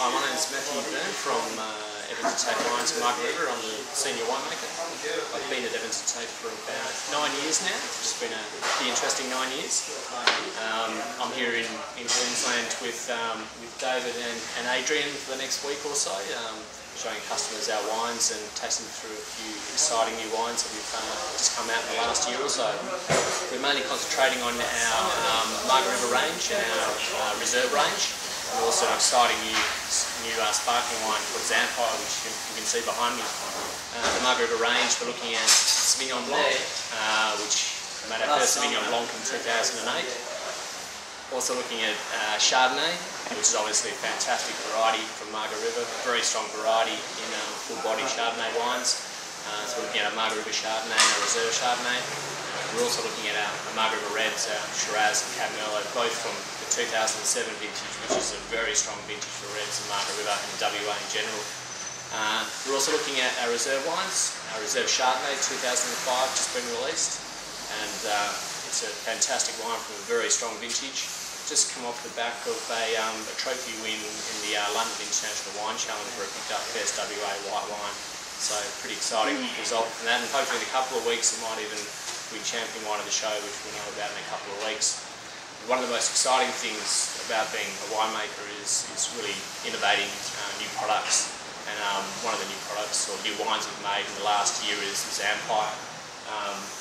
Hi, my name is Matthew from Evans and Tate Wines in Margaret River. I'm the senior winemaker. I've been at Evans and Tate for about 9 years now. It's been a pretty interesting 9 years. I'm here in Queensland with David and Adrian for the next week or so, showing customers our wines and tasting through a few exciting new wines that we've just come out in the last year or so. We're mainly concentrating on our Margaret River range and our reserve range. And also an exciting new sparkling wine called Zamphire, which you can see behind me. The Margaret River range, we're looking at Sauvignon Blanc, which made our first Sauvignon Blanc in 2008. Also looking at Chardonnay, which is obviously a fantastic variety from Margaret River, a very strong variety in full body Chardonnay wines. So we're looking at a Margaret River Chardonnay and a Reserve Chardonnay. We're also looking at our Margaret River Reds, Shiraz and Cabernet, both from the 2007 vintage, which is a very strong vintage for Reds in Margaret River and WA in general. We're also looking at our reserve wines. Our Reserve Chardonnay 2005 just been released, and it's a fantastic wine from a very strong vintage. Just come off the back of a trophy win in the London International Wine Challenge, where it picked up Best WA White Wine. So pretty exciting result from that, and hopefully in a couple of weeks it might even be champion wine of the show, which we'll know about in a couple of weeks. One of the most exciting things about being a winemaker is really innovating new products, and one of the new products or new wines we've made in the last year is the Zamphire.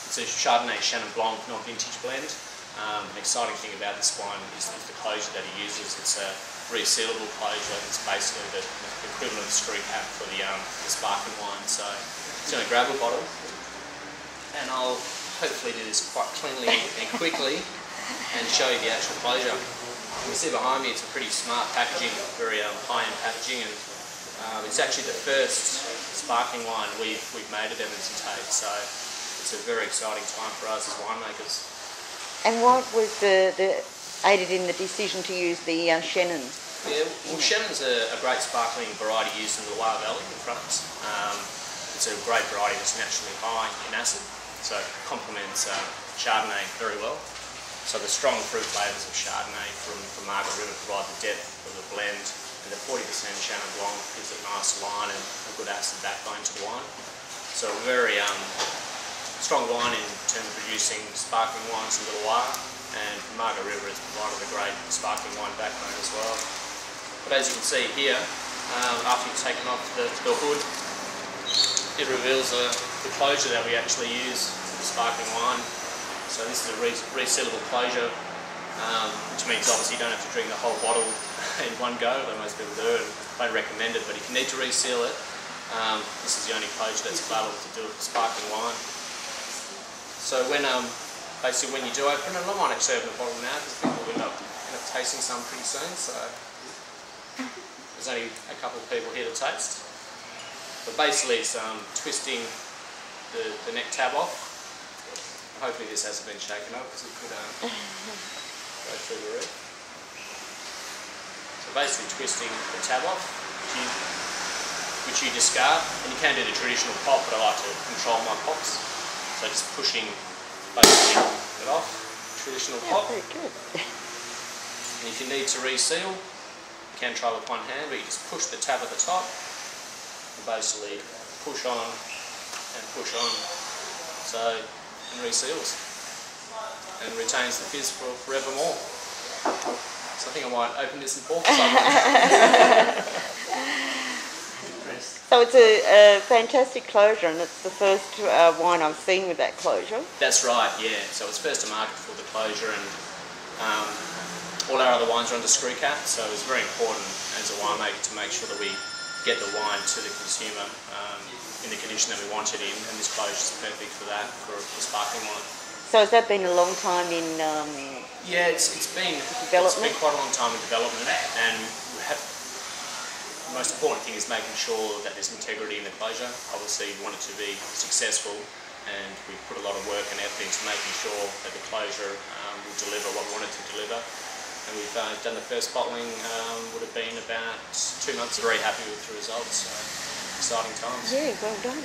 It's a Chardonnay Chenin Blanc non-vintage blend. An exciting thing about this wine is the closure that it uses. It's a resealable closure. It's basically the equivalent of the screw cap for the sparkling wine. So it's in a gravel bottle, and I'll hopefully do this quite cleanly and quickly and show you the actual closure. You can see behind me it's a pretty smart packaging, very high-end packaging, and it's actually the first sparkling wine we've made at Evans and Tate, so it's a very exciting time for us as winemakers. And what was the aided in the decision to use the Chenin? Yeah, well, Chenin's a great sparkling variety used in the Loire Valley in France. It's a great variety that's naturally high in acid, so it complements Chardonnay very well. So the strong fruit flavours of Chardonnay from Margaret River provide the depth of the blend, and the 40% Chenin Blanc gives it nice line and a good acid backbone to the wine. So a very strong wine in terms of producing sparkling wines in the Loire, and Margaret River has provided a great sparkling wine backbone as well. But as you can see here, after you've taken off the hood, it reveals the closure that we actually use for the sparkling wine. So this is a resealable closure, which means obviously you don't have to drink the whole bottle in one go, though most people do, and I don't recommend it, but if you need to reseal it, this is the only closure that's available to do it with sparkling wine. So basically when you do open it, I might actually open the bottle now because I think we'll end up tasting some pretty soon. So there's only a couple of people here to taste. But basically it's twisting the neck tab off. Hopefully this hasn't been shaken up because it could go through the roof. So basically twisting the tab off, which you discard, and you can do the traditional pop, but I like to control my pops. So just pushing basically it off, traditional pop. Very good. And if you need to reseal, you can try with one hand, but you just push the tab at the top and basically push on and push on. So it reseals and retains the fizz for forevermore. So I think I might open this and pour for someone. So it's a fantastic closure, and it's the first wine I've seen with that closure. That's right, yeah. So it's first to market for the closure, and all our other wines are under screw cap, so it's very important as a winemaker to make sure that we get the wine to the consumer in the condition that we want it in, and this closure is perfect for that, for sparkling wine. So has that been a long time in yeah, it's been quite a long time in development, and the most important thing is making sure that there's integrity in the closure. Obviously we want it to be successful, and we put a lot of work and effort into making sure that the closure will deliver what we want it to deliver. And we've done the first bottling, would have been about 2 months. Very happy with the results, so exciting times. Yeah, well done.